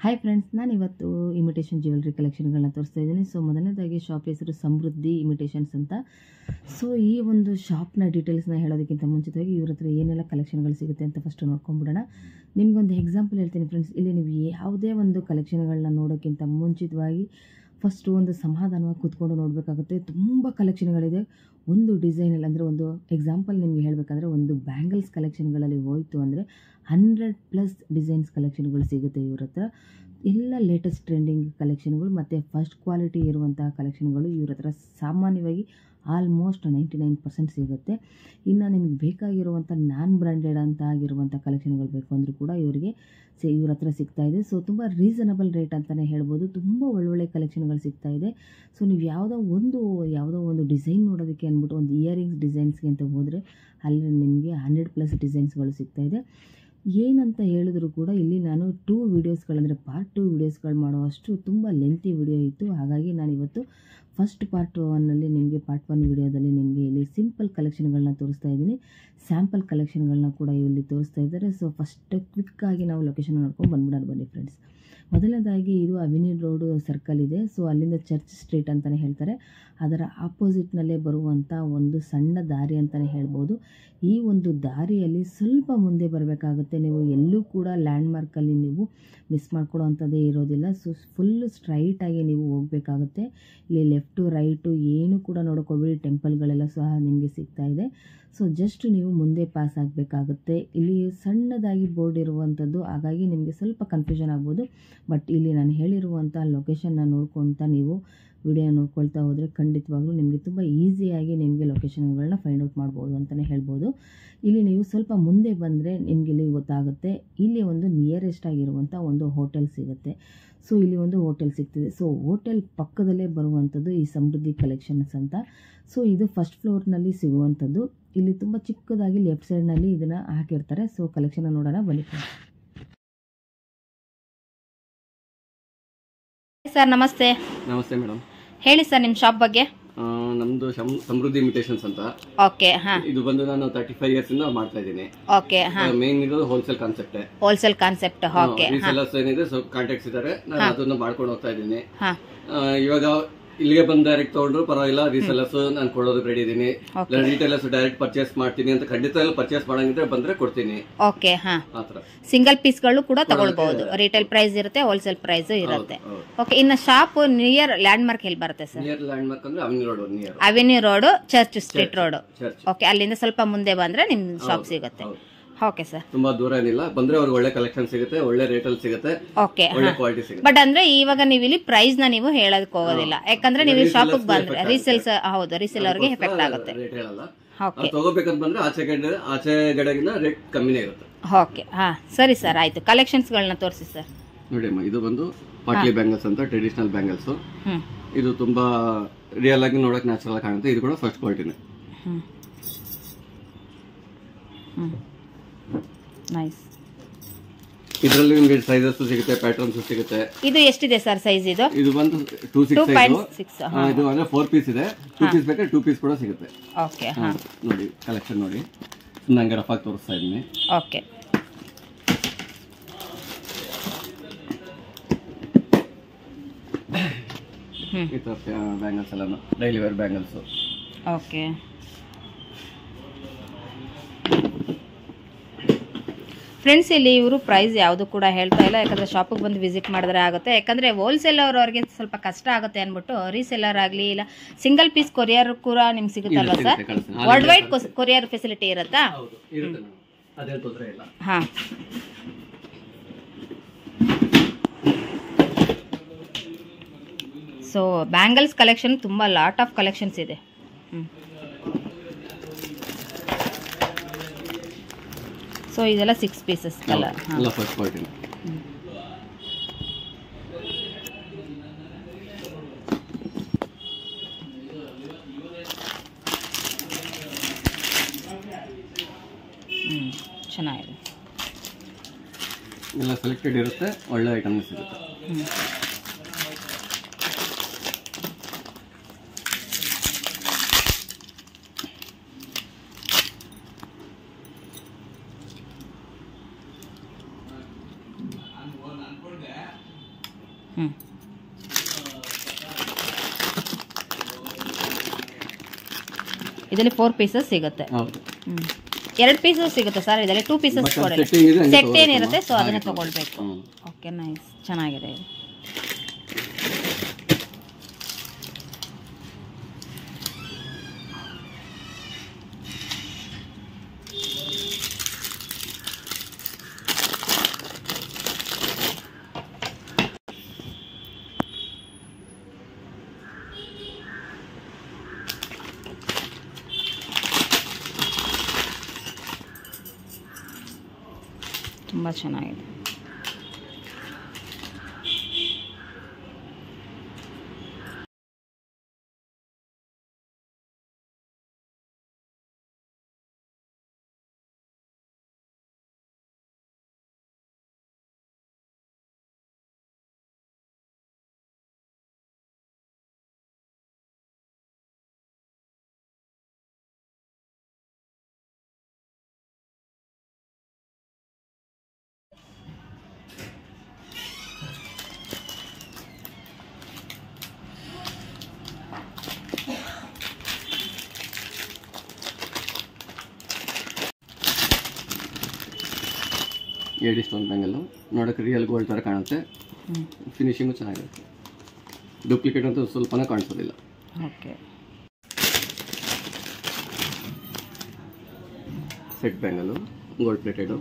Hi friends, ನಾನು ಇವತ್ತು imitation jewellery ಕಲೆಕ್ಷನ್ಗಳನ್ನ ತೋರಿಸ್ತಾ ಇದ್ದೀನಿ. ಸೊ ಮೊದಲನೇದಾಗಿ ಶಾಪ್ ಹೆಸರು ಸಮೃದ್ಧಿ ಇಮಿಟೇಷನ್ಸ್ ಅಂತ. ಸೊ ಈ ಒಂದು ಶಾಪ್ನ ಡೀಟೇಲ್ಸ್ನ ಹೇಳೋದಕ್ಕಿಂತ ಮುಂಚಿತವಾಗಿ ಇವ್ರ ಹತ್ರ ಏನೆಲ್ಲ ಕಲೆಕ್ಷನ್ಗಳು ಸಿಗುತ್ತೆ ಅಂತ ಫಸ್ಟ್ ನೋಡ್ಕೊಂಡ್ಬಿಡೋಣ. ನಿಮಗೊಂದು ಎಕ್ಸಾಂಪಲ್ ಹೇಳ್ತೀನಿ ಫ್ರೆಂಡ್ಸ್. ಇಲ್ಲಿ ನೀವು ಯಾವುದೇ ಒಂದು ಕಲೆಕ್ಷನ್ಗಳನ್ನ ನೋಡೋಕ್ಕಿಂತ ಮುಂಚಿತವಾಗಿ ಫಸ್ಟು ಒಂದು ಸಮಾಧಾನವಾಗಿ ಕೂತ್ಕೊಂಡು ನೋಡಬೇಕಾಗುತ್ತೆ. ತುಂಬ ಕಲೆಕ್ಷನ್ಗಳಿದೆ. ಒಂದು ಡಿಸೈನಲ್ಲಿ ಅಂದರೆ ಒಂದು ಎಕ್ಸಾಂಪಲ್ ನಿಮಗೆ ಹೇಳಬೇಕಂದ್ರೆ ಒಂದು ಬ್ಯಾಂಗಲ್ಸ್ ಕಲೆಕ್ಷನ್ಗಳಲ್ಲಿ ಹೋಯಿತು ಅಂದರೆ 100+ ಡಿಸೈನ್ಸ್ ಕಲೆಕ್ಷನ್ಗಳು ಸಿಗುತ್ತೆ ಇವ್ರ ಹತ್ರ. ಎಲ್ಲ ಲೇಟೆಸ್ಟ್ ಟ್ರೆಂಡಿಂಗ್ ಕಲೆಕ್ಷನ್ಗಳು ಮತ್ತು ಫಸ್ಟ್ ಕ್ವಾಲಿಟಿ ಇರುವಂತಹ ಕಲೆಕ್ಷನ್ಗಳು ಇವ್ರ ಹತ್ರ ಸಾಮಾನ್ಯವಾಗಿ ಆಲ್ಮೋಸ್ಟ್ 99% ಸಿಗುತ್ತೆ. ಇನ್ನು ನಿಮ್ಗೆ ಬೇಕಾಗಿರುವಂಥ ನಾನ್ ಬ್ರ್ಯಾಂಡೆಡ್ ಅಂತ ಆಗಿರುವಂಥ ಕಲೆಕ್ಷನ್ಗಳು ಬೇಕು ಅಂದರೂ ಕೂಡ ಇವ್ರ ಹತ್ರ ಸಿಗ್ತಾ ಇದೆ. ಸೊ ತುಂಬ ರೀಸನಬಲ್ ರೇಟ್ ಅಂತಲೇ ಹೇಳ್ಬೋದು. ತುಂಬ ಒಳ್ಳೊಳ್ಳೆ ಕಲೆಕ್ಷನ್ಗಳು ಸಿಗ್ತಾ ಇದೆ. ಸೊ ನೀವು ಯಾವುದೋ ಒಂದು ಡಿಸೈನ್ ನೋಡೋದಕ್ಕೆ ಅಂದ್ಬಿಟ್ಟು ಒಂದು ಇಯರಿಂಗ್ಸ್ ಡಿಸೈನ್ಸ್ಗೆ ಅಂತ ಹೋದರೆ ಅಲ್ಲಿ ನಿಮಗೆ 100+ ಡಿಸೈನ್ಸ್ಗಳು ಸಿಗ್ತಾ ಇದೆ. ಏನಂತ ಹೇಳಿದ್ರು ಕೂಡ ಇಲ್ಲಿ ನಾನು 2 ವೀಡಿಯೋಸ್ಗಳಂದರೆ ಪಾರ್ಟ್ 2 ವೀಡಿಯೋಸ್ಗಳು ಮಾಡುವಷ್ಟು ತುಂಬ ಲೆಂತಿ ವಿಡಿಯೋ ಇತ್ತು. ಹಾಗಾಗಿ ನಾನಿವತ್ತು ಫಸ್ಟ್ ಪಾರ್ಟ್ 1ನಲ್ಲಿ ನಿಮಗೆ ಪಾರ್ಟ್ 1 ವಿಡಿಯೋದಲ್ಲಿ ನಿಮಗೆ ಇಲ್ಲಿ ಸಿಂಪಲ್ ಕಲೆಕ್ಷನ್ಗಳನ್ನ ತೋರಿಸ್ತಾ ಇದ್ದೀನಿ. ಸ್ಯಾಂಪಲ್ ಕಲೆಕ್ಷನ್ಗಳನ್ನ ಕೂಡ ಇಲ್ಲಿ ತೋರಿಸ್ತಾ ಇದ್ದಾರೆ. ಸೊ ಫಸ್ಟ್ ಕ್ವಿಕ್ಕಾಗಿ ನಾವು ಲೊಕೇಶನ್ ನೋಡ್ಕೊಂಡು ಬಂದ್ಬಿಡೋಣ ಬನ್ನಿ ಫ್ರೆಂಡ್ಸ್. ಮೊದಲನೇದಾಗಿ ಇದು ಅವಿನಿ ರೋಡ್ ಸರ್ಕಲ್ ಇದೆ. ಸೊ ಅಲ್ಲಿಂದ ಚರ್ಚ್ ಸ್ಟ್ರೀಟ್ ಅಂತಲೇ ಹೇಳ್ತಾರೆ. ಅದರ ಆಪೋಸಿಟ್ನಲ್ಲೇ ಬರುವಂಥ ಒಂದು ಸಣ್ಣ ದಾರಿ ಅಂತಲೇ ಹೇಳ್ಬೋದು. ಈ ಒಂದು ದಾರಿಯಲ್ಲಿ ಸ್ವಲ್ಪ ಮುಂದೆ ಬರಬೇಕಾಗುತ್ತೆ. ನೀವು ಎಲ್ಲೂ ಕೂಡ ಲ್ಯಾಂಡ್ಮಾರ್ಕಲ್ಲಿ ನೀವು ಮಿಸ್ ಮಾಡ್ಕೊಳ್ಳೋ ಅಂಥದ್ದೇ ಇರೋದಿಲ್ಲ. ಸೊ ಫುಲ್ಲು ಸ್ಟ್ರೈಟಾಗಿ ನೀವು ಹೋಗಬೇಕಾಗುತ್ತೆ. ಇಲ್ಲಿ ಲೆಫ್ಟು ರೈಟು ಏನು ಕೂಡ ನೋಡೋಕೋಬೇಡಿ. ಟೆಂಪಲ್ಗಳೆಲ್ಲ ಸಹ ನಿಮಗೆ ಸಿಗ್ತಾ ಇದೆ. ಸೊ ಜಸ್ಟ್ ನೀವು ಮುಂದೆ ಪಾಸ್ ಆಗಬೇಕಾಗುತ್ತೆ. ಇಲ್ಲಿ ಸಣ್ಣದಾಗಿ ಬೋರ್ಡ್ ಇರುವಂಥದ್ದು, ಹಾಗಾಗಿ ನಿಮಗೆ ಸ್ವಲ್ಪ ಕನ್ಫ್ಯೂಷನ್ ಆಗ್ಬೋದು. ಬಟ್ ಇಲ್ಲಿ ನಾನು ಹೇಳಿರುವಂಥ ಲೊಕೇಶನ್ನ ನೋಡ್ಕೊಳ್ತಾ ನೀವು ವಿಡಿಯೋ ನೋಡ್ಕೊಳ್ತಾ ಹೋದರೆ ಖಂಡಿತವಾಗ್ಲೂ ನಿಮಗೆ ತುಂಬ ಈಸಿಯಾಗಿ ನಿಮಗೆ ಲೊಕೇಶನ್ಗಳನ್ನ ಫೈಂಡ್ ಔಟ್ ಮಾಡ್ಬೋದು ಅಂತಲೇ ಹೇಳ್ಬೋದು. ಇಲ್ಲಿ ನೀವು ಸ್ವಲ್ಪ ಮುಂದೆ ಬಂದರೆ ನಿಮಗೆ ಇಲ್ಲಿ ಗೊತ್ತಾಗುತ್ತೆ. ಇಲ್ಲಿ ಒಂದು ನಿಯರೆಸ್ಟ್ ಆಗಿರುವಂಥ ಒಂದು ಹೋಟೆಲ್ ಸಿಗುತ್ತೆ. ಸೊ ಇಲ್ಲಿ ಒಂದು ಹೋಟೆಲ್ ಸಿಗ್ತಿದೆ. ಸೊ ಹೋಟೆಲ್ ಪಕ್ಕದಲ್ಲೇ ಬರುವಂಥದ್ದು ಈ ಸಮೃದ್ಧಿ ಕಲೆಕ್ಷನ್ಸ್ ಅಂತ. ಸೊ ಇದು ಫಸ್ಟ್ ಫ್ಲೋರ್ನಲ್ಲಿ ಸಿಗುವಂಥದ್ದು. ಇಲ್ಲಿ ತುಂಬ ಚಿಕ್ಕದಾಗಿ ಲೆಫ್ಟ್ ಸೈಡ್ನಲ್ಲಿ ಇದನ್ನು ಹಾಕಿರ್ತಾರೆ. ಸೊ ಕಲೆಕ್ಷನ್ ನೋಡೋಣ ಬನ್ನಿ. ಸರ್ ನಮಸ್ತೆ. ನಮಸ್ತೆ ಮೇಡಮ್. ಹೇಳಿ ಸರ್ ನಿಮ್ಮ ಶಾಪ್ ಬಗ್ಗೆ. ನಮ್ದು ಸಮೃದ್ಧಿ ಇಮಿಟೇಷನ್ಸ್ ಅಂತ. ಓಕೆ. ಹಾ, ಇದು ಬಂದು ನಾನು 35 ಇಯರ್ಸ್ ಇಂದ ಮಾಡ್ತಾ ಇದ್ದೀನಿ. ಓಕೆ. ಹಾ, ಮೇನ್ ಇರೋದು wholesale concept. Wholesale concept. Okay. Resellers ಏನಿದೆ ಸ್ವಲ್ಪ ಕಾಂಟ್ಯಾಕ್ಟ್ಸ್ ಇದ್ದಾರೆ. ನಾನು ಅದನ್ನ ಮಾಡ್ಕೊಂಡು ಹೋಗ್ತಾ ಇದ್ದೀನಿ. ಹಾ, ಇವಾಗ ಇಲ್ಲಿಗೆ ಬಂದು ಡೈರೆಕ್ಟ್ ತಗೊಂಡ್ರು ಪರವಾಗಿಲ್ಲ. ರೀಸೆಲ್ಲರ್ಸ್ ನಾನು ಕೊಡೋದಕ್ಕೆ ರೆಡಿ ಇದ್ದೀನಿ. ರಿಟೇಲರ್ಸ್ ಡೈರೆಕ್ಟ್ ಪರ್ಚೇಸ್ ಮಾಡ್ತೀನಿ ಅಂತ ಖಂಡಿತ ಎಲ್ಲ ಪರ್ಚೇಸ್ ಮಾಡಂಗಿದ್ರೆ ಬಂದ್ರೆ ಕೊಡ್ತೀನಿ. ಓಕೆ. ಹಾ, ಆತರ ಸಿಂಗಲ್ ಪೀಸ್ಗಳು ಕೂಡ ತಗೊಳ್ಬಹುದು. ರಿಟೇಲ್ ಪ್ರೈಸ್ ಇರುತ್ತೆ, ಹೋಲ್ಸೇಲ್ ಪ್ರೈಸ್ ಇರುತ್ತೆ. ಓಕೆ. ಇನ್ನು ಶಾಪ್ ನಿಯರ್ ಲ್ಯಾಂಡ್ ಮಾರ್ಕ್ ಎಲ್ಲಿ ಬರುತ್ತೆ ಸರ್? ನಿಯರ್ ಲ್ಯಾಂಡ್ ಮಾರ್ಕ್ ಅಂದ್ರೆ avenue road, church street road. Church. Okay. ಅಲ್ಲಿಂದ ಸ್ವಲ್ಪ ಮುಂದೆ ಬಂದ್ರೆ ನಿಮ್ ಶಾಪ್ ಸಿಗುತ್ತೆ. Okay sir. ತುಂಬಾ ದೂರ ಏನಿಲ್ಲ. ಬಂದ್ರೆ ಅವ್ರಿಗೆ ಒಳ್ಳೆ ಕಲೆಕ್ಷನ್ ಸಿಗುತ್ತೆ, ಒಳ್ಳೆ ರೇಟ್ ಅಲ್ಲಿ ಸಿಗುತ್ತೆ, ಓಕೆ. ಒಳ್ಳೆ ಕ್ವಾಲಿಟಿ ಸಿಗುತ್ತೆ. ಬಟ್ ಅಂದ್ರೆ ಇವಾಗ ನೀವು ಇಲ್ಲಿ ಪ್ರೈಸ್ ನ ನೀವು ಹೇಳೋದಕ್ಕೆ ಹೋಗೋದಿಲ್ಲ. ಯಾಕಂದ್ರೆ ನೀವು ಶಾಪ್ ಬಂದ್ರೆ ರೀಸೇಲ್ಸ್, ಹೌದು, ರೀಸೇಲರ್ಗೆ ಎಫೆಕ್ಟ್ ಆಗುತ್ತೆ. ರೇಟ್ ಹೇಳಲ್ಲ. ಓಕೆ. ತಗೋಬೇಕಂತ ಬಂದ್ರೆ ಆಚೆ ಗಡೆಗಿನ ರೇಟ್ ಕಮ್ಮಿನೇ ಇರುತ್ತೆ. ಓಕೆ. ಹಾ, ಸರಿ ಸರ್, ಆಯ್ತು. ಕಲೆಕ್ಷನ್ಸ್ಗಳನ್ನ ತೋರಿಸಿ ಸರ್. ನೋಡಿ ಅಮ್ಮ, ಇದು ಬಂದು ಪಾಟ್ಲಿ ಬ್ಯಾಂಗಲ್ಸ್ ಅಂತ, ಟ್ರೆಡಿಷನಲ್ ಬ್ಯಾಂಗಲ್ಸ್. ಇದು ತುಂಬಾ ರಿಯಲ್ ಆಗಿ ನೋಡಕ್ ನ್ಯಾಚುರಲ್ ಆಗಿ ಕಾಣುತ್ತೆ. ಇದು ಕೂಡ ಫಸ್ಟ್ ಕ್ವಾಲಿಟಿನೇ. ನೈಸ್. ಇದರಲ್ಲಿ ನಿಮಗೆ ಸೈಜಸ್ ಸಿಗುತ್ತೆ, ಪ್ಯಾಟರ್ನ್ಸ್ ಸಿಗುತ್ತೆ. ಇದು ಎಷ್ಟಿದೆ ಸರ್ ಸೈಜ್? ಇದು ಬಂದು 2.6 2.6. ಇದು ಅಂದ್ರೆ 4 ಪೀಸ್ ಇದೆ. 2 ಪೀಸ್ ಬೇಕಾದ್ರೆ 2 ಪೀಸ್ ಕೂಡ ಸಿಗುತ್ತೆ. ಓಕೆ. ನೋಡಿ ಕಲೆಕ್ಷನ್ ನೋಡಿ. ನಂಗೆ ರಫ್ ಆಗಿ ತೋರಿಸ್ತಾ ಇದ್ದೀನಿ. ಓಕೆ. ಈ ತರ ಬ್ಯಾಂಗಲ್ಸ್ ಎಲ್ಲ daily wear bangles. Okay. Friends, ಇಲ್ಲಿ ಇವರು ಪ್ರೈಸ್ ಯಾವುದು ಕೂಡ ಹೇಳ್ತಾ ಇಲ್ಲ. ಯಾಕಂದ್ರೆ ಶಾಪಿಗೆ ಬಂದು ವಿಸಿಟ್ ಮಾಡಿದ್ರೆ ಆಗುತ್ತೆ. ಯಾಕಂದ್ರೆ ಹೋಲ್ಸೇಲ್ ಅವ್ರಿಗೆ ಸ್ವಲ್ಪ ಕಷ್ಟ ಆಗುತ್ತೆ ಅಂದ್ಬಿಟ್ಟು ರೀಸೇಲರ್ ಆಗಲಿ ಇಲ್ಲ ಸಿಂಗಲ್ ಪೀಸ್ ಕೊರಿಯರ್ ಕೂಡ ನಿಮ್ಗೆ ಸಿಗುತ್ತಲ್ವಾ sir? World wide courier facility ಇರುತ್ತಾ? ಹಾ. ಸೊ ಬ್ಯಾಂಗಲ್ಸ್ ಕಲೆಕ್ಷನ್ ತುಂಬ ಲಾಟ್ ಆಫ್ ಕಲೆಕ್ಷನ್ಸ್ ಇದೆ. ಸೊ ಇದೆಲ್ಲ 6 ಪೀಸಸ್ ಕಲರ್. First quality. ಚೆನ್ನಾಗಿದೆ. ಎಲ್ಲ ಸೆಲೆಕ್ಟೆಡ್ ಇರುತ್ತೆ, ಒಳ್ಳೆ ಐಟಮ್ ಸಿಗುತ್ತೆ. ಹ್ಞೂ ಇದರಲ್ಲಿ 4 ಪೀಸಸ್ ಸಿಗುತ್ತೆ. ಹೌದು. 2 ಪೀಸಸ್ ಸಿಗುತ್ತೆ ಸರ್, ಇದರಲ್ಲಿ 2 ಪೀಸಸ್ But ಕೊಡಲ್ಲ. setting ಇದೆ, ಹಂಗೆ ಸೆಟ್ ಏನಿರುತ್ತೆ ಸೊ ತಗೋಬೇಕಮ್ಮ. ಅದನ್ನ ಹಾಗೆ ತಗೊಳ್ಬೇಕು. ಓಕೆ ನೈಸ್, ಚೆನ್ನಾಗಿದೆ ಇದು. ತುಂಬ ಚೆನ್ನಾಗಿದೆ. ಏಡಿ ಸ್ಟೋನ್ ಬ್ಯಾಂಗಲ್ಲು ನೋಡೋಕೆ ರಿಯಲ್ ಗೋಲ್ಡ್ ಥರ ಕಾಣುತ್ತೆ. ಫಿನಿಶಿಂಗು ಚೆನ್ನಾಗಿರುತ್ತೆ. ಡೂಪ್ಲಿಕೇಟ್ ಅಂತೂ ಸ್ವಲ್ಪನೇ ಕಾಣಿಸೋದಿಲ್ಲ. Okay set bangle gold plated.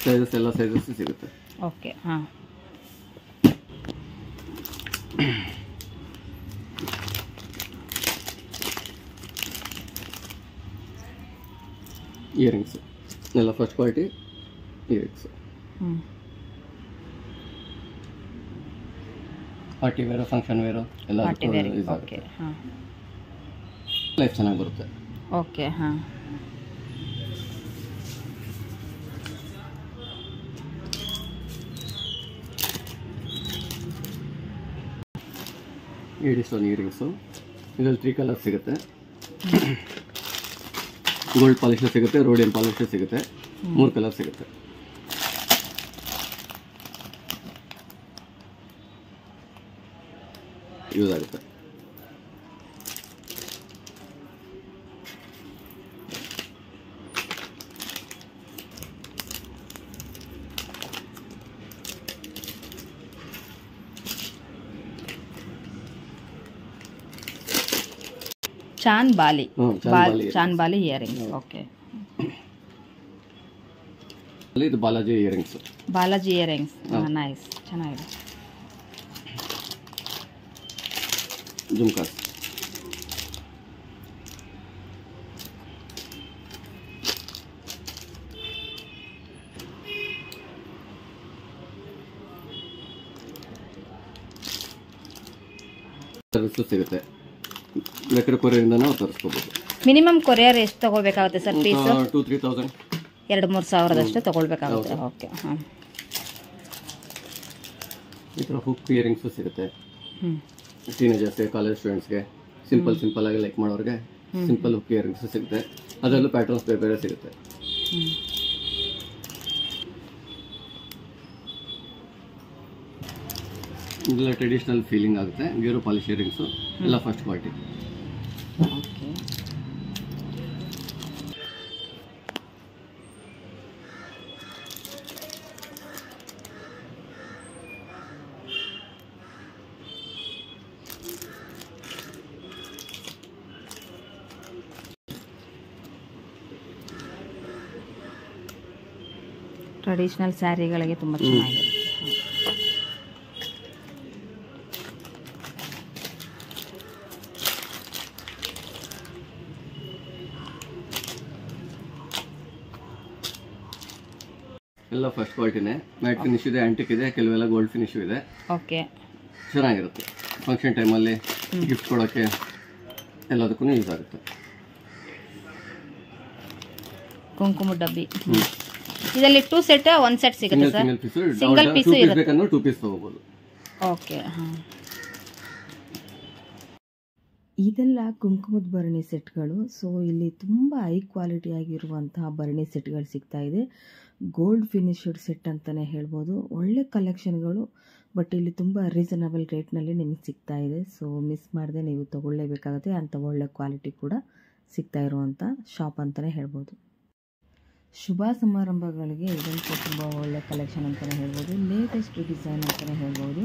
Sizes ಎಲ್ಲ ಸೈಜಸ್ ಸಿಗುತ್ತೆ. ಓಕೆ ಹಾಂ ಇಯರಿಂಗ್ಸ್ ಎಲ್ಲ first quality earrings. Party wear function wear ಎಲ್ಲ ಪಾರ್ಟಿ ವೇರ್. ಓಕೆ ಹಾಂ ಲೈಫ್ ಚೆನ್ನಾಗಿ ಬರುತ್ತೆ. ಓಕೆ ಹಾಂ ಏಡಿ ಸ್ಟೋನ್ ಇಯರಿಂಗ್ಸು. ಇದರಲ್ಲಿ 3 ಕಲರ್ಸ್ ಸಿಗುತ್ತೆ. ಗೋಲ್ಡ್ ಪಾಲಿಶ್ ಸಿಗುತ್ತೆ, ರೋಡಿಯನ್ ಪಾಲಿಶ್ ಸಿಗುತ್ತೆ. 3 ಕಲರ್ ಸಿಗುತ್ತೆ. ಯೂಸ್ ಆಗುತ್ತೆ. ಚಾನ್ ಬಾಲಿ. ಚಾನ್ ಚಾನ್ ಬಾಲಿ ಇಯರಿಂಗ್. ಓಕೆ ಇದು Balaji earrings. Balaji earrings nice, ಚೆನ್ನಾಗಿದೆ. ಜುಮ್ಕಾಸ್ ಸರ್ವಿಸು ಸಿಗುತ್ತೆ. ಬೇಕಾದ್ರೆ ಕೊರಿಯರಿಂದ ನಾವು ತರಿಸ್ಕೋಬೋದು. ಮಿನಿಮಮ್ ಕೊರಿಯರ್ ಎಷ್ಟು ತಗೋಬೇಕಾಗುತ್ತೆ ಸರ್ ಪೀಸ್? 2-3,000 2-3 ಸಾವಿರದಷ್ಟು ತಗೊಳ್ಬೇಕಾಗುತ್ತೆ. ಓಕೆ ಹಾಂ ಈ ಥರ ಹುಕ್ ಇಯರಿಂಗ್ಸು ಸಿಗುತ್ತೆ. ಟೀನೇಜರ್ಸ್ಗೆ, ಕಾಲೇಜ್ ಸ್ಟೂಡೆಂಟ್ಸ್ಗೆ ಸಿಂಪಲ್ ಆಗಿ ಲೈಕ್ ಮಾಡೋರಿಗೆ ಸಿಂಪಲ್ ಹುಕ್ ಇಯರಿಂಗ್ಸು ಸಿಗುತ್ತೆ. ಅದರಲ್ಲೂ ಪ್ಯಾಟರ್ನ್ಸ್ ಬೇರೆ ಬೇರೆ ಸಿಗುತ್ತೆ. ಇದೆಲ್ಲ ಟ್ರೆಡಿಷನಲ್ ಫೀಲಿಂಗ್ ಆಗುತ್ತೆ. ಬ್ಯೂರೋ ಪಾಲಿಶ್ ಇಯರಿಂಗ್ಸು ಎಲ್ಲ ಫಸ್ಟ್ ಕ್ವಾಲಿಟಿ. ಓಕೆ ಟ್ರೆಡಿಷನಲ್ ಸ್ಯಾರಿಗಳಿಗೆ ತುಂಬ ಚೆನ್ನಾಗಿರುತ್ತೆ. ಎಲ್ಲ ಫಸ್ಟ್ ಕ್ವಾಲಿಟಿನೇ. ಮ್ಯಾಟ್ ಫಿನಿಶ್ ಇದೆ, ಆಂಟಿಕ್ ಇದೆ, ಕೆಲವೆಲ್ಲ ಗೋಲ್ಡ್ ಫಿನಿಶ್ ಇದೆ. ಓಕೆ ಚೆನ್ನಾಗಿರುತ್ತೆ. ಫಂಕ್ಷನ್ ಟೈಮಲ್ಲಿ ಗಿಫ್ಟ್ ಕೊಡೋಕ್ಕೆ ಎಲ್ಲದಕ್ಕೂ ಯೂಸ್ ಆಗುತ್ತೆ. ಕುಂಕುಮ ಡಬ್ಬಿ. ಇದರಲ್ಲಿ 2 ಸೆಟ್ 1 ಸೆಟ್ ಸಿಗುತ್ತೆ sir? Single piece. Single piece ಇರುತ್ತೆ. ಬೇಕಂದ್ರೆ 2 ಪೀಸ್ ತಗೋಬಹುದು. ಓಕೆ ಹಾಂ ಇದೆಲ್ಲ ಕುಂಕುಮದ ಭರಣಿ ಸೆಟ್ಗಳು. ಸೊ ಇಲ್ಲಿ ತುಂಬ ಹೈ ಕ್ವಾಲಿಟಿ ಆಗಿರುವಂತಹ ಭರಣಿ ಸೆಟ್ಗಳು ಸಿಗ್ತಾ ಇದೆ. ಗೋಲ್ಡ್ ಫಿನಿಶ್ಡ್ ಸೆಟ್ ಅಂತಲೇ ಹೇಳ್ಬೋದು. ಒಳ್ಳೆ ಕಲೆಕ್ಷನ್ಗಳು, ಬಟ್ ಇಲ್ಲಿ ತುಂಬ ರೀಸನಬಲ್ ರೇಟ್ನಲ್ಲಿ ನಿಮಗೆ ಸಿಗ್ತಾ ಇದೆ. ಸೊ ಮಿಸ್ ಮಾಡದೆ ನೀವು ತೊಗೊಳ್ಳೇಬೇಕಾಗುತ್ತೆ. ಅಂಥ ಒಳ್ಳೆ ಕ್ವಾಲಿಟಿ ಕೂಡ ಸಿಗ್ತಾ ಇರುವಂಥ ಶಾಪ್ ಅಂತಲೇ ಹೇಳ್ಬೋದು. ಶುಭ ಸಮಾರಂಭಗಳಿಗೆ ಇದಂತೂ ತುಂಬ ಒಳ್ಳೆ ಕಲೆಕ್ಷನ್ ಅಂತಲೇ ಹೇಳ್ಬೋದು. ಲೇಟೆಸ್ಟ್ ಡಿಸೈನ್ ಅಂತಲೇ ಹೇಳ್ಬೋದು.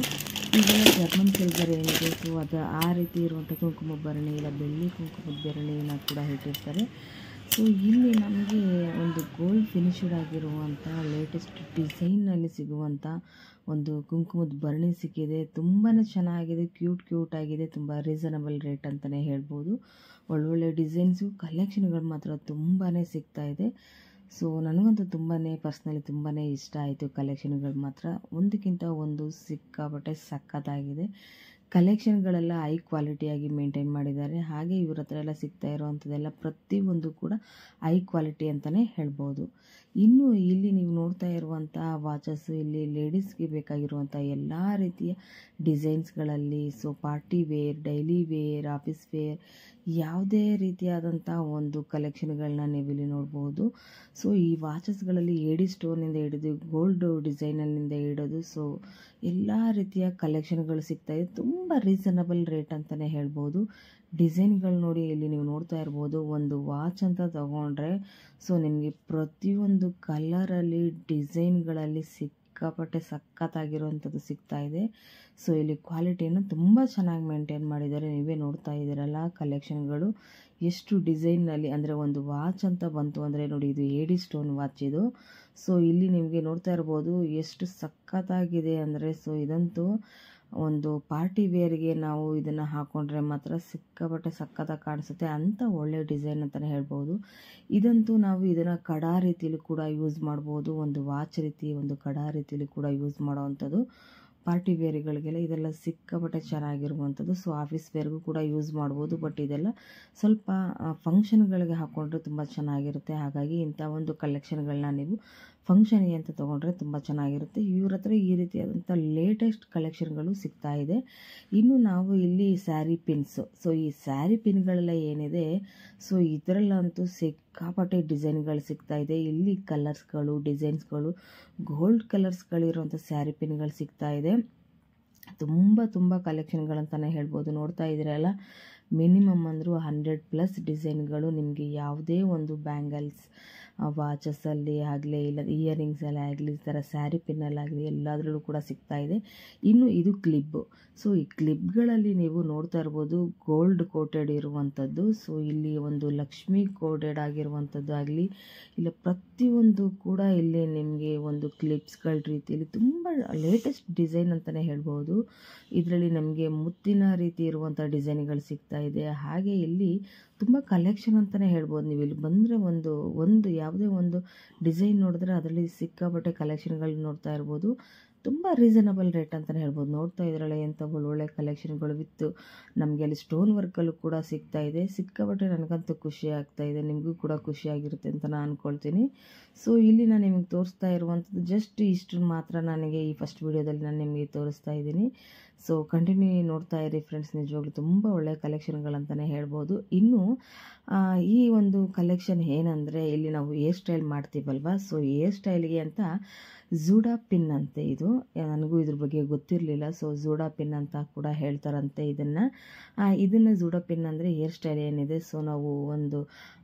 ಈಗೆಲ್ಲ ಜರ್ಮನ್ ಸಿಲ್ವರ್ ಏನಿದೆ, ಸೊ ಅದು ಆ ರೀತಿ ಇರುವಂಥ ಕುಂಕುಮ ಭರಣಿ ಇಲ್ಲ ಬೆಳ್ಳಿ ಕುಂಕುಮದ ಭರಣಿನ ಕೂಡ ಇಟ್ಟಿರ್ತಾರೆ. ಸೊ ಇಲ್ಲಿ ನಮಗೆ ಒಂದು ಗೋಲ್ಡ್ ಫಿನಿಶ್ಡ್ ಆಗಿರುವಂಥ ಲೇಟೆಸ್ಟ್ ಡಿಸೈನ್ನಲ್ಲಿ ಸಿಗುವಂಥ ಒಂದು ಕುಂಕುಮದ ಭರಣಿ ಸಿಕ್ಕಿದೆ. ತುಂಬಾ ಚೆನ್ನಾಗಿದೆ, ಕ್ಯೂಟ್ ಆಗಿದೆ, ತುಂಬ ರೀಸನಬಲ್ ರೇಟ್ ಅಂತಲೇ ಹೇಳ್ಬೋದು. ಒಳ್ಳೊಳ್ಳೆ ಡಿಸೈನ್ಸು ಕಲೆಕ್ಷನ್ಗಳು ಮಾತ್ರ ತುಂಬಾ ಸಿಗ್ತಾ ಇದೆ. ಸೊ ನನಗಂತೂ ಪರ್ಸ್ನಲಿ ತುಂಬಾ ಇಷ್ಟ ಆಯಿತು. ಕಲೆಕ್ಷನ್ಗಳು ಮಾತ್ರ ಒಂದಕ್ಕಿಂತ ಒಂದು ಸಿಕ್ಕಾಪಟ್ಟೆ ಸಖತ್ತಾಗಿದೆ. ಕಲೆಕ್ಷನ್ಗಳೆಲ್ಲ ಹೈ ಕ್ವಾಲಿಟಿಯಾಗಿ ಮೇಂಟೈನ್ ಮಾಡಿದ್ದಾರೆ. ಹಾಗೆ ಇವ್ರ ಹತ್ರ ಎಲ್ಲ ಸಿಗ್ತಾ ಇರೋವಂಥದ್ದೆಲ್ಲ ಪ್ರತಿಯೊಂದು ಕೂಡ ಹೈ ಕ್ವಾಲಿಟಿ ಅಂತಲೇ ಹೇಳ್ಬೋದು. ಇನ್ನು ಇಲ್ಲಿ ನೀವು ನೋಡ್ತಾ ಇರುವಂಥ ವಾಚಸ್ಸು ಇಲ್ಲಿ ಲೇಡೀಸ್ಗೆ ಬೇಕಾಗಿರುವಂಥ ಎಲ್ಲ ರೀತಿಯ ಡಿಸೈನ್ಸ್ಗಳಲ್ಲಿ, so party wear, daily wear, office wear, ಯಾವುದೇ ರೀತಿಯಾದಂಥ ಒಂದು ಕಲೆಕ್ಷನ್ಗಳನ್ನ ನೀವು ಇಲ್ಲಿ ನೋಡ್ಬೋದು. ಸೊ ಈ ವಾಚಸ್ಗಳಲ್ಲಿ ಏಡಿ ಸ್ಟೋನಿಂದ ಹಿಡಿದು ಗೋಲ್ಡ್ ಡಿಸೈನಲ್ಲಿಂದ ಹಿಡಿದು ಸೊ ಎಲ್ಲ ರೀತಿಯ ಕಲೆಕ್ಷನ್ಗಳು ಸಿಗ್ತಾಯಿದೆ. ತುಂಬ ರೀಸನಬಲ್ ರೇಟ್ ಅಂತಲೇ ಹೇಳ್ಬೋದು. ಡಿಸೈನ್ಗಳು ನೋಡಿ ಇಲ್ಲಿ ನೀವು ನೋಡ್ತಾ ಇರ್ಬೋದು. ಒಂದು ವಾಚ್ ಅಂತ ತಗೊಂಡ್ರೆ ಸೊ ನಿಮಗೆ ಪ್ರತಿಯೊಂದು ಕಲರಲ್ಲಿ ಡಿಸೈನ್ಗಳಲ್ಲಿ ಸಿಕ್ಕಾಪಟ್ಟೆ ಸಖತ್ತಾಗಿರುವಂಥದ್ದು ಸಿಗ್ತಾ ಇದೆ. ಸೊ ಇಲ್ಲಿ ಕ್ವಾಲಿಟಿಯನ್ನು ತುಂಬ ಚೆನ್ನಾಗಿ ಮೇಂಟೈನ್ ಮಾಡಿದ್ದಾರೆ. ನೀವೇ ನೋಡ್ತಾ ಇದ್ದೀರಲ್ಲ ಕಲೆಕ್ಷನ್ಗಳು ಎಷ್ಟು ಡಿಸೈನ್ನಲ್ಲಿ. ಅಂದರೆ ಒಂದು ವಾಚ್ ಅಂತ ಬಂತು ಅಂದರೆ ನೋಡಿ, ಇದು ಏಡಿ ಸ್ಟೋನ್ ವಾಚ್ ಇದು. ಸೊ ಇಲ್ಲಿ ನಿಮಗೆ ನೋಡ್ತಾ ಇರ್ಬೋದು ಎಷ್ಟು ಸಖತ್ತಾಗಿದೆ ಅಂದರೆ. ಸೊ ಇದಂತೂ ಒಂದು ಪಾರ್ಟಿ ವೇರ್ಗೆ ನಾವು ಇದನ್ನು ಹಾಕ್ಕೊಂಡ್ರೆ ಮಾತ್ರ ಸಿಕ್ಕಾಪಟ್ಟೆ ಸಖತ್ತಾಗಿ ಕಾಣಿಸುತ್ತೆ. ಅಂಥ ಒಳ್ಳೆ ಡಿಸೈನ್ ಅಂತಲೇ ಹೇಳ್ಬೋದು. ಇದಂತೂ ನಾವು ಇದನ್ನು ಕಡಾ ರೀತಿಯಲ್ಲಿ ಕೂಡ ಯೂಸ್ ಮಾಡ್ಬೋದು. ಒಂದು ವಾಚ್ ರೀತಿ, ಒಂದು ಕಡಾ ರೀತಿಯಲ್ಲಿ ಕೂಡ ಯೂಸ್ ಮಾಡೋವಂಥದ್ದು. ಪಾರ್ಟಿ ವೇರ್ಗಳಿಗೆಲ್ಲ ಇದೆಲ್ಲ ಸಿಕ್ಕಾಪಟ್ಟೆ ಚೆನ್ನಾಗಿರುವಂಥದ್ದು. ಸೊ ಆಫೀಸ್ ವೇರ್ಗೂ ಕೂಡ ಯೂಸ್ ಮಾಡ್ಬೋದು. ಬಟ್ ಇದೆಲ್ಲ ಸ್ವಲ್ಪ ಫಂಕ್ಷನ್ಗಳಿಗೆ ಹಾಕ್ಕೊಂಡ್ರೆ ತುಂಬ ಚೆನ್ನಾಗಿರುತ್ತೆ. ಹಾಗಾಗಿ ಇಂಥ ಒಂದು ಕಲೆಕ್ಷನ್ಗಳನ್ನ ನೀವು ಫಂಕ್ಷನ್ಗೆ ಅಂತ ತೊಗೊಂಡ್ರೆ ತುಂಬ ಚೆನ್ನಾಗಿರುತ್ತೆ. ಇವ್ರ ಹತ್ರ ಈ ರೀತಿಯಾದಂಥ ಲೇಟೆಸ್ಟ್ ಕಲೆಕ್ಷನ್ಗಳು ಸಿಗ್ತಾ ಇದೆ. ಇನ್ನು ನಾವು ಇಲ್ಲಿ ಸ್ಯಾರಿ ಪಿನ್ಸು, ಸೊ ಈ ಸ್ಯಾರಿ ಪಿನ್ಗಳೆಲ್ಲ ಏನಿದೆ ಸೊ ಇದರಲ್ಲಂತೂ ಸಿಕ್ಕಾಪಟ್ಟೆ ಡಿಸೈನ್ಗಳು ಸಿಗ್ತಾ ಇದೆ. ಇಲ್ಲಿ ಕಲರ್ಸ್ಗಳು, ಡಿಸೈನ್ಸ್ಗಳು, ಗೋಲ್ಡ್ ಕಲರ್ಸ್ಗಳಿರುವಂಥ ಸ್ಯಾರಿ ಪಿನ್ಗಳು ಸಿಗ್ತಾ ಇದೆ. ತುಂಬ ಕಲೆಕ್ಷನ್ಗಳಂತಲೇ ಹೇಳ್ಬೋದು. ನೋಡ್ತಾ ಇದ್ದೀರಲ್ಲ, ಮಿನಿಮಮ್ ಅಂದರೂ 100+ ಡಿಸೈನ್ಗಳು ನಿಮಗೆ ಯಾವುದೇ ಒಂದು ಬ್ಯಾಂಗಲ್ಸ್, ವಾಚಸ್ಸಲ್ಲಿ ಆಗಲಿ ಇಲ್ಲ ಇಯರಿಂಗ್ಸಲ್ಲಿ ಆಗಲಿ, ಈ ಥರ ಸ್ಯಾರಿ ಪಿನ್ನಲ್ಲಾಗಲಿ ಎಲ್ಲದರಲ್ಲೂ ಕೂಡ ಸಿಗ್ತಾ ಇದೆ. ಇನ್ನು ಇದು ಕ್ಲಿಬ್ಬು. ಸೊ ಈ ಕ್ಲಿಪ್ಗಳಲ್ಲಿ ನೀವು ನೋಡ್ತಾ ಇರ್ಬೋದು ಗೋಲ್ಡ್ ಕೋಟೆಡ್ ಇರುವಂಥದ್ದು. ಸೊ ಇಲ್ಲಿ ಒಂದು ಲಕ್ಷ್ಮಿ ಕೋಟೆಡ್ ಆಗಿರುವಂಥದ್ದು ಆಗಲಿ ಇಲ್ಲ ಪ್ರತಿಯೊಂದು ಕೂಡ ಇಲ್ಲಿ ನಿಮಗೆ ಒಂದು ಕ್ಲಿಪ್ಸ್ಗಳ ರೀತಿಯಲ್ಲಿ ತುಂಬ ಲೇಟೆಸ್ಟ್ ಡಿಸೈನ್ ಅಂತಲೇ ಹೇಳ್ಬೋದು. ಇದರಲ್ಲಿ ನಮಗೆ ಮುತ್ತಿನ ರೀತಿ ಇರುವಂಥ ಡಿಸೈನ್ಗಳು ಸಿಗ್ತಾ ಇದೆ. ಹಾಗೆ ಇಲ್ಲಿ ತುಂಬ ಕಲೆಕ್ಷನ್ ಅಂತಲೇ ಹೇಳ್ಬೋದು. ನೀವು ಇಲ್ಲಿ ಬಂದರೆ ಒಂದು ಯಾವುದೇ ಒಂದು ಡಿಸೈನ್ ನೋಡಿದ್ರೆ ಅದರಲ್ಲಿ ಸಿಕ್ಕಾಪಟ್ಟೆ ಕಲೆಕ್ಷನ್ಗಳು ನೋಡ್ತಾ ಇರ್ಬೋದು. ತುಂಬ ರೀಸನಬಲ್ ರೇಟ್ ಅಂತಲೇ ಹೇಳ್ಬೋದು. ನೋಡ್ತಾ ಇದ್ರಲ್ಲ ಎಂಥ ಒಳ್ಳೊಳ್ಳೆ ಕಲೆಕ್ಷನ್ಗಳು ವಿತ್ತು ನಮಗೆ ಅಲ್ಲಿ ಸ್ಟೋನ್ ವರ್ಕಲ್ಲೂ ಕೂಡ ಸಿಗ್ತಾ ಇದೆ. ಸಿಕ್ಕಾಪಟ್ಟೆ ನನಗಂತೂ ಖುಷಿ ಆಗ್ತಾ ಇದೆ, ನಿಮಗೂ ಕೂಡ ಖುಷಿಯಾಗಿರುತ್ತೆ ಅಂತ ನಾನು ಅಂದ್ಕೊಳ್ತೀನಿ. ಸೊ ಇಲ್ಲಿ ನಾನು ನಿಮಗೆ ತೋರಿಸ್ತಾ ಇರುವಂಥದ್ದು ಜಸ್ಟ್ ಇಷ್ಟು ಮಾತ್ರ ನನಗೆ ಈ ಫಸ್ಟ್ ವಿಡಿಯೋದಲ್ಲಿ ನಾನು ನಿಮಗೆ ತೋರಿಸ್ತಾ ಇದ್ದೀನಿ. ಸೊ ಕಂಟಿನ್ಯೂ ನೋಡ್ತಾ ಇರಿ ಫ್ರೆಂಡ್ಸ್. ನಿಜವಾಗ್ಲೂ ತುಂಬ ಒಳ್ಳೆಯ ಕಲೆಕ್ಷನ್ಗಳಂತಲೇ ಹೇಳ್ಬೋದು. ಇನ್ನು ಈ ಒಂದು ಕಲೆಕ್ಷನ್ ಏನಂದರೆ ಇಲ್ಲಿ ನಾವು ಹೇರ್ ಸ್ಟೈಲ್ ಮಾಡ್ತೀವಲ್ವ, ಸೊ ಹೇರ್ ಸ್ಟೈಲ್ಗೆ ಅಂತ ಝೂಡಾ ಪಿನ್ ಅಂತೆ ಇದು. ನನಗೂ ಇದ್ರ ಬಗ್ಗೆ ಗೊತ್ತಿರಲಿಲ್ಲ. ಸೊ ಝೂಡಾ ಪಿನ್ ಅಂತ ಕೂಡ ಹೇಳ್ತಾರಂತೆ ಇದನ್ನು ಝೂಡಾ ಪಿನ್ ಅಂದರೆ ಹೇರ್ ಸ್ಟೈಲ್ ಏನಿದೆ ಸೊ ನಾವು ಒಂದು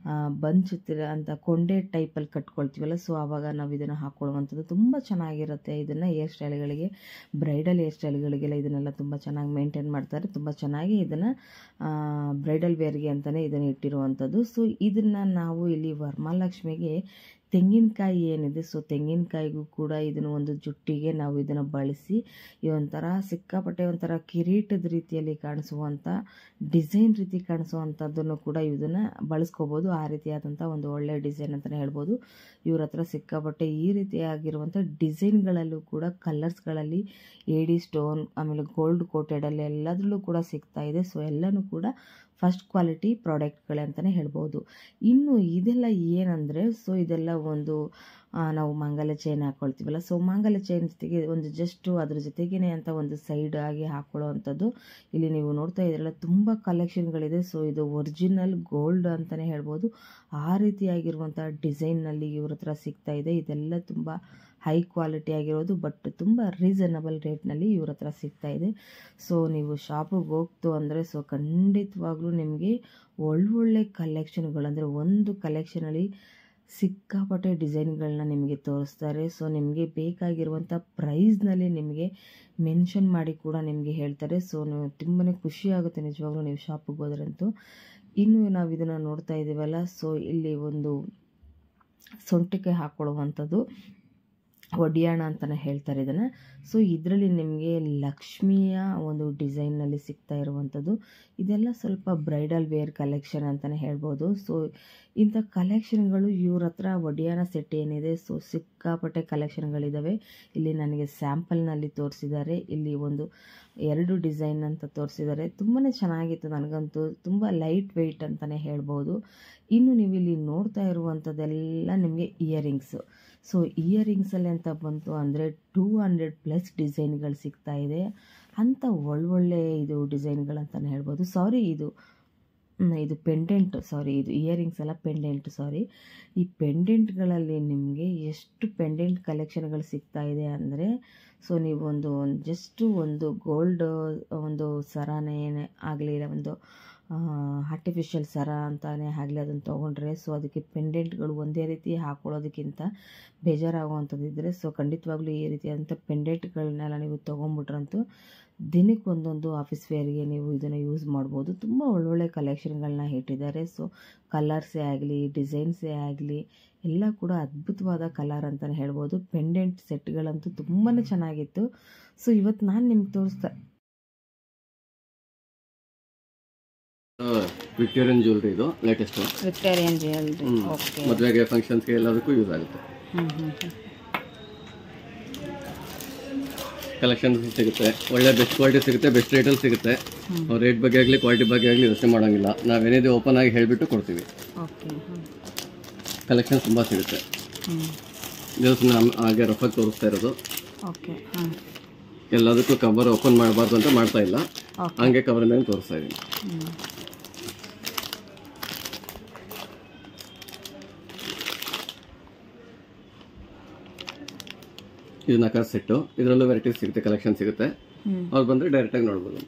ಬಂಚ್ ಅಂತ ಕೊಂಡೆ ಟೈಪಲ್ಲಿ ಕಟ್ಕೊಳ್ತೀವಲ್ಲ, ಸೊ ಆವಾಗ ನಾವು ಇದನ್ನು ಹಾಕ್ಕೊಳ್ಳುವಂಥದ್ದು ತುಂಬ ಚೆನ್ನಾಗಿರುತ್ತೆ. ಇದನ್ನು ಹೇರ್ ಸ್ಟೈಲ್ಗಳಿಗೆ, ಬ್ರೈಡಲ್ ಹೇರ್ ಸ್ಟೈಲ್ಗಳಿಗೆಲ್ಲ ಇದನ್ನೆಲ್ಲ ತುಂಬ ಚೆನ್ನಾಗಿ ಮೇಂಟೈನ್ ಮಾಡ್ತಾರೆ. ತುಂಬ ಚೆನ್ನಾಗಿ ಇದನ್ನು ಬ್ರೈಡಲ್ ವೇರ್ಗೆ ಅಂತಲೇ ಇದನ್ನು ಇಟ್ಟಿರುವಂಥದ್ದು. ಸೊ ಇದನ್ನು ನಾವು ಇಲ್ಲಿ ವರಮಹಾಲಕ್ಷ್ಮಿಗೆ ತೆಂಗಿನಕಾಯಿ ಏನಿದೆ ಸೊ ತೆಂಗಿನಕಾಯಿಗೂ ಕೂಡ ಇದನ್ನು ಒಂದು ಜುಟ್ಟಿಗೆ ನಾವು ಇದನ್ನು ಬಳಸಿ ಈ ಒಂಥರ ಸಿಕ್ಕಾಪಟ್ಟೆ ಒಂಥರ ಕಿರೀಟದ ರೀತಿಯಲ್ಲಿ ಕಾಣಿಸುವಂಥ ಡಿಸೈನ್ ರೀತಿ ಕಾಣಿಸುವಂಥದ್ದನ್ನು ಕೂಡ ಇದನ್ನು ಬಳಸ್ಕೋಬೋದು. ಆ ರೀತಿಯಾದಂಥ ಒಂದು ಒಳ್ಳೆಯ ಡಿಸೈನ್ ಅಂತಲೇ ಹೇಳ್ಬೋದು. ಇವ್ರ ಹತ್ರ ಸಿಕ್ಕಾಪಟ್ಟೆ ಈ ರೀತಿಯಾಗಿರುವಂಥ ಡಿಸೈನ್ಗಳಲ್ಲೂ ಕೂಡ ಕಲರ್ಸ್ಗಳಲ್ಲಿ ಏಡಿ ಸ್ಟೋನ್ ಆಮೇಲೆ ಗೋಲ್ಡ್ ಕೋಟೆಡಲ್ಲಿ ಎಲ್ಲದರಲ್ಲೂ ಕೂಡ ಸಿಗ್ತಾ ಇದೆ. ಸೊ ಎಲ್ಲನೂ ಕೂಡ ಫಸ್ಟ್ ಕ್ವಾಲಿಟಿ ಪ್ರಾಡಕ್ಟ್ಗಳೇ ಅಂತಲೇ ಹೇಳ್ಬೋದು. ಇನ್ನು ಇದೆಲ್ಲ ಏನಂದರೆ ಸೊ ಇದೆಲ್ಲ ಒಂದು ನಾವು ಮಾಂಗಲ್ಯ ಚೈನ್ ಹಾಕ್ಕೊಳ್ತೀವಲ್ಲ, ಸೊ ಮಾಂಗಲ್ಯ ಚೈನ್ ಜೊತೆಗೆ ಒಂದು ಜಸ್ಟು ಅದ್ರ ಜೊತೆಗೇ ಅಂತ ಒಂದು ಸೈಡ್ ಆಗಿ ಹಾಕ್ಕೊಳ್ಳೋ ಅಂಥದ್ದು ಇಲ್ಲಿ ನೀವು ನೋಡ್ತಾ ಇದ್ದೀರಲ್ಲ, ತುಂಬ ಕಲೆಕ್ಷನ್ಗಳಿದೆ. ಸೊ ಇದು ಒರಿಜಿನಲ್ ಗೋಲ್ಡ್ ಅಂತಲೇ ಹೇಳ್ಬೋದು. ಆ ರೀತಿಯಾಗಿರುವಂಥ ಡಿಸೈನ್ನಲ್ಲಿ ಇವ್ರ ಹತ್ರ ಸಿಗ್ತಾ ಇದೆ. ಇದೆಲ್ಲ ತುಂಬ ಹೈ ಕ್ವಾಲಿಟಿ ಆಗಿರೋದು, ಬಟ್ ತುಂಬ ರೀಸನಬಲ್ ರೇಟ್ನಲ್ಲಿ ಇವ್ರ ಹತ್ರ ಸಿಗ್ತಾ ಇದೆ. ಸೊ ನೀವು ಶಾಪಿಗೆ ಹೋಗ್ತು ಅಂದರೆ ಸೊ ಖಂಡಿತವಾಗ್ಲೂ ನಿಮಗೆ ಒಳ್ಳೊಳ್ಳೆ ಕಲೆಕ್ಷನ್ಗಳು, ಅಂದರೆ ಒಂದು ಕಲೆಕ್ಷನಲ್ಲಿ ಸಿಕ್ಕಾಪಟ್ಟೆ ಡಿಸೈನ್ಗಳನ್ನ ನಿಮಗೆ ತೋರಿಸ್ತಾರೆ. ಸೊ ನಿಮಗೆ ಬೇಕಾಗಿರುವಂಥ ಪ್ರೈಸ್ನಲ್ಲಿ ನಿಮಗೆ ಮೆನ್ಷನ್ ಮಾಡಿ ಕೂಡ ನಿಮಗೆ ಹೇಳ್ತಾರೆ. ಸೊ ನೀವು ತುಂಬಾ ಖುಷಿ ಆಗುತ್ತೆ ನಿಜವಾಗ್ಲೂ ನೀವು ಶಾಪಿಗೆ ಹೋದ್ರಂತೂ. ಇನ್ನು ನಾವು ಇದನ್ನು ನೋಡ್ತಾ ಇದ್ದೀವಲ್ಲ, ಸೊ ಇಲ್ಲಿ ಒಂದು ಸೊಂಟಕ್ಕೆ ಹಾಕ್ಕೊಳ್ಳುವಂಥದ್ದು ಒಡಿಯಾಣ ಅಂತಲೇ ಹೇಳ್ತಾರೆ ಇದನ್ನು. ಸೊ ಇದರಲ್ಲಿ ನಿಮಗೆ ಲಕ್ಷ್ಮಿಯ ಒಂದು ಡಿಸೈನ್ನಲ್ಲಿ ಸಿಗ್ತಾ ಇರುವಂಥದ್ದು. ಇದೆಲ್ಲ ಸ್ವಲ್ಪ ಬ್ರೈಡಲ್ ವೇರ್ ಕಲೆಕ್ಷನ್ ಅಂತಲೇ ಹೇಳ್ಬೋದು. ಸೊ ಇಂಥ ಕಲೆಕ್ಷನ್ಗಳು ಇವ್ರ ಹತ್ರ ಒಡಿಯಾಣ ಸೆಟ್ ಏನಿದೆ, ಸೊ ಸಿಕ್ಕಾಪಟ್ಟೆ ಕಲೆಕ್ಷನ್ಗಳಿದ್ದಾವೆ. ಇಲ್ಲಿ ನನಗೆ ಸ್ಯಾಂಪಲ್ನಲ್ಲಿ ತೋರಿಸಿದ್ದಾರೆ. ಇಲ್ಲಿ ಒಂದು 2 ಡಿಸೈನ್ ಅಂತ ತೋರಿಸಿದ್ದಾರೆ. ತುಂಬಾ ಚೆನ್ನಾಗಿತ್ತು, ನನಗಂತೂ ತುಂಬ ಲೈಟ್ ವೆಯ್ಟ್ ಅಂತಲೇ ಹೇಳ್ಬೋದು. ಇನ್ನು ನೀವು ಇಲ್ಲಿ ನೋಡ್ತಾ ಇರುವಂಥದ್ದೆಲ್ಲ ನಿಮಗೆ ಇಯರಿಂಗ್ಸು. ಸೊ ಇಯರಿಂಗ್ಸಲ್ಲಿ ಅಂತ ಬಂತು ಅಂದರೆ 200+ ಡಿಸೈನ್ಗಳು ಸಿಗ್ತಾ ಇದೆ. ಅಂಥ ಒಳ್ಳೊಳ್ಳೆ ಇದು ಡಿಸೈನ್ಗಳಂತಲೇ ಹೇಳ್ಬೋದು. ಸಾರಿ ಇದು ಪೆಂಡೆಂಟ್, ಸಾರಿ ಇದು ಇಯರಿಂಗ್ಸ್ ಅಲ್ಲ, ಪೆಂಡೆಂಟ್, ಸಾರಿ. ಈ ಪೆಂಡೆಂಟ್ಗಳಲ್ಲಿ ನಿಮಗೆ ಎಷ್ಟು ಪೆಂಡೆಂಟ್ ಕಲೆಕ್ಷನ್ಗಳು ಸಿಗ್ತಾ ಇದೆ ಅಂದರೆ, ಸೊ ನೀವು ಜಸ್ಟು ಒಂದು ಗೋಲ್ಡ್ ಒಂದು ಸರನೇ ಆಗಲಿ, ಇಲ್ಲ ಒಂದು ಆರ್ಟಿಫಿಷಿಯಲ್ ಸರ ಅಂತಾನೆ ಆಗಲಿ ಅದನ್ನು ತೊಗೊಂಡ್ರೆ, ಸೊ ಅದಕ್ಕೆ ಪೆಂಡೆಂಟ್ಗಳು ಒಂದೇ ರೀತಿ ಹಾಕ್ಕೊಳ್ಳೋದಕ್ಕಿಂತ ಬೇಜಾರಾಗುವಂಥದ್ದಿದ್ದರೆ, ಸೊ ಖಂಡಿತವಾಗ್ಲೂ ಈ ರೀತಿಯಾದಂಥ ಪೆಂಡೆಂಟ್ಗಳನ್ನೆಲ್ಲ ನೀವು ತೊಗೊಂಡ್ಬಿಟ್ರಂತೂ ದಿನಕ್ಕೆ ಒಂದೊಂದು ಆಫೀಸ್ ವೇರ್ಗೆ ನೀವು ಇದನ್ನು ಯೂಸ್ ಮಾಡ್ಬೋದು. ತುಂಬ ಒಳ್ಳೊಳ್ಳೆ ಕಲೆಕ್ಷನ್ಗಳನ್ನ ಇಟ್ಟಿದ್ದಾರೆ. ಸೊ ಕಲರ್ಸೇ ಆಗಲಿ, ಡಿಸೈನ್ಸೇ ಆಗಲಿ ಎಲ್ಲ ಕೂಡ ಅದ್ಭುತವಾದ ಕಲರ್ ಅಂತಲೇ ಹೇಳ್ಬೋದು. ಪೆಂಡೆಂಟ್ ಸೆಟ್ಗಳಂತೂ ತುಂಬಾ ಚೆನ್ನಾಗಿತ್ತು. ಸೊ ಇವತ್ತು ನಾನು ನಿಮ್ಗೆ ತೋರಿಸ್ತಾ ವಿಕ್ಟೋರಿಯನ್ ಜ್ಯುವೆಲ್ರಿ, ಇದು ಲೇಟೆಸ್ಟ್ ವಿಕ್ಟೋರಿಯನ್ ಜ್ಯುವೆಲ್ರಿ. ಓಕೆ, ಮದುವೆಗೆ ಫಂಕ್ಷನ್ಸ್ಗೆ ಎಲ್ಲದಕ್ಕೂ ಯೂಸ್ ಆಗುತ್ತೆ. ಕಲೆಕ್ಷನ್ ಸಿಗುತ್ತೆ, ಒಳ್ಳೆ ಬೆಸ್ಟ್ ಕ್ವಾಲಿಟಿ ಸಿಗುತ್ತೆ, ಬೆಸ್ಟ್ ರೇಟಲ್ಲಿ ಸಿಗುತ್ತೆ. ರೇಟ್ ಬಗ್ಗೆ ಆಗಲಿ ಕ್ವಾಲಿಟಿ ಬಗ್ಗೆ ಆಗಲಿ ಯೋಚನೆ ಮಾಡೋಂಗಿಲ್ಲ. ನಾವೇನಿದೆ ಓಪನ್ ಆಗಿ ಹೇಳಿಬಿಟ್ಟು ಕೊಡ್ತೀವಿ. ಕಲೆಕ್ಷನ್ ತುಂಬ ಸಿಗುತ್ತೆ. ಇದನ್ನು ಹಾಗೆ ರಫಾಗಿ ತೋರಿಸ್ತಾ ಇರೋದು. ಎಲ್ಲದಕ್ಕೂ ಕವರ್ ಓಪನ್ ಮಾಡಬಾರ್ದು ಅಂತ ಮಾಡ್ತಾ ಇಲ್ಲ, ಹಂಗೆ ಕವರ್ ಮೇಲೆ ತೋರಿಸ್ತಾ ಇದ್ದೀನಿ. ಇದು ನಕಾಸ್ ಸೆಟ್ಟು, ಇದರಲ್ಲೂ ವೆರೈಟೀಸ್ ಸಿಗುತ್ತೆ, ಕಲೆಕ್ಷನ್ ಸಿಗುತ್ತೆ. ಅವ್ರು ಬಂದರೆ ಡೈರೆಕ್ಟಾಗಿ ನೋಡ್ಬೋದು.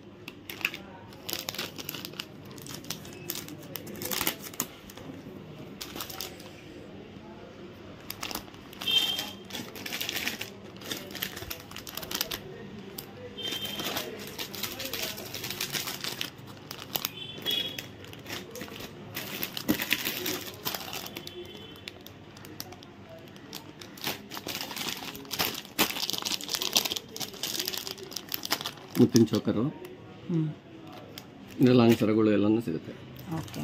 ಮುತ್ತಿನ ಚೋಕರು, ಲಾಂಗ್ ಸರಗಳು ಎಲ್ಲನೂ ಸಿಗುತ್ತೆ. ಓಕೆ.